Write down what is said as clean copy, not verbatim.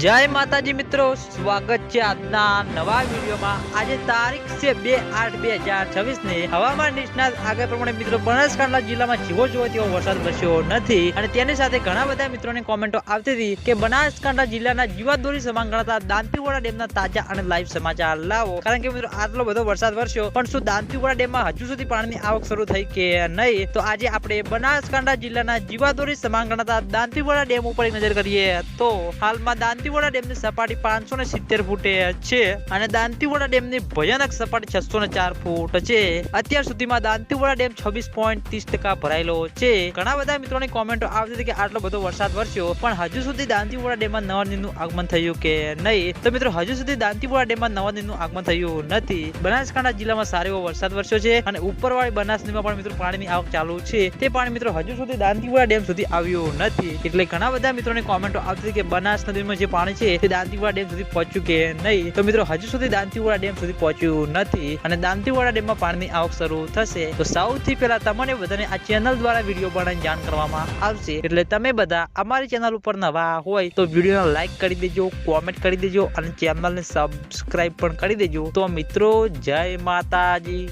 જય માતાજી મિત્રો, સ્વાગત છે આજના નવા વિડીયોમાં। આજે તારીખ છે 2/8/2026 ને હવામાન નિષ્ણાત આગાહી પ્રમાણે મિત્રો બનાસકાંઠા જિલ્લામાં જીવો જોવો તેવો વરસાદ વરસ્યો નથી અને તેની સાથે ઘણા બધા મિત્રોની કોમેન્ટો આવતી હતી કે બનાસકાંઠા જિલ્લાના જીવાદોરી સમાન ગણાતા દાંતીવાડા ડેમના તાજા અને લાઈવ સમાચાર લાવો। કારણ કે મિત્રો આટલો બધો વરસાદ વરસ્યો પણ શું દાંતીવાડા ડેમમાં હજુ સુધી પાણીની આવક શરૂ થઈ કે નહીં, તો આજે આપણે બનાસકાંઠા જિલ્લાના જીવાદોરી સમાન ગણાતા દાંતીવાડા ડેમ ઉપર એક નજર કરીએ તો હાલમાં દાંતીવાડા ડેમની સપાટી 570 ફૂટે છે અને દાંતીવાડા ડેમની ભયાનક સપાટી 604 ફૂટ છે। અત્યાર સુધીમાં દાંતીવાડા ડેમ 26.30% ભરાયેલો છે। ઘણા બધા મિત્રોની કોમેન્ટો આવતી હતી કે આટલો બધો વરસાદ વરસ્યો પણ હજુ સુધી દાંતીવાડા ડેમમાં નવા નીરનું આગમન થયું કે નહીં, તો મિત્રો હજુ સુધી દાંતીવાડા ડેમમાં નવા નીરનું આગમન થયું નથી। બનાસકાંઠા જિલ્લામાં સારો એવો વરસાદ વરસ્યો છે અને ઉપરવાળી બનાસ નદીમાં પણ મિત્રો પાણીની આવક ચાલુ છે। તે પાણી મિત્રો હજુ સુધી દાંતીવાડા ડેમ સુધી આવ્યું નથી, એટલે ઘણા બધા મિત્રોની કોમેન્ટો આવતી હતી કે બનાસ નદીમાં જે પાણી છે તે દાંતીવાડા ડેમ સુધી પહોંચ્યું કે નહીં, તો મિત્રો હજુ સુધી દાંતીવાડા ડેમ સુધી પહોંચ્યું નથી અને દાંતીવાડા ડેમમાં પાણીની આવક શરૂ થશે તો સૌથી પહેલા તમને બધાને આ ચેનલ દ્વારા વિડીયો બનાવીને જાણ કરવામાં આવશે। એટલે તમે બધા અમારી ચેનલ ઉપર નવા હોય તો વિડીયોને લાઈક કરી દેજો, કોમેન્ટ કરી દેજો અને ચેનલને સબસ્ક્રાઇબ પણ કરી દેજો। તો મિત્રો જય માતાજી।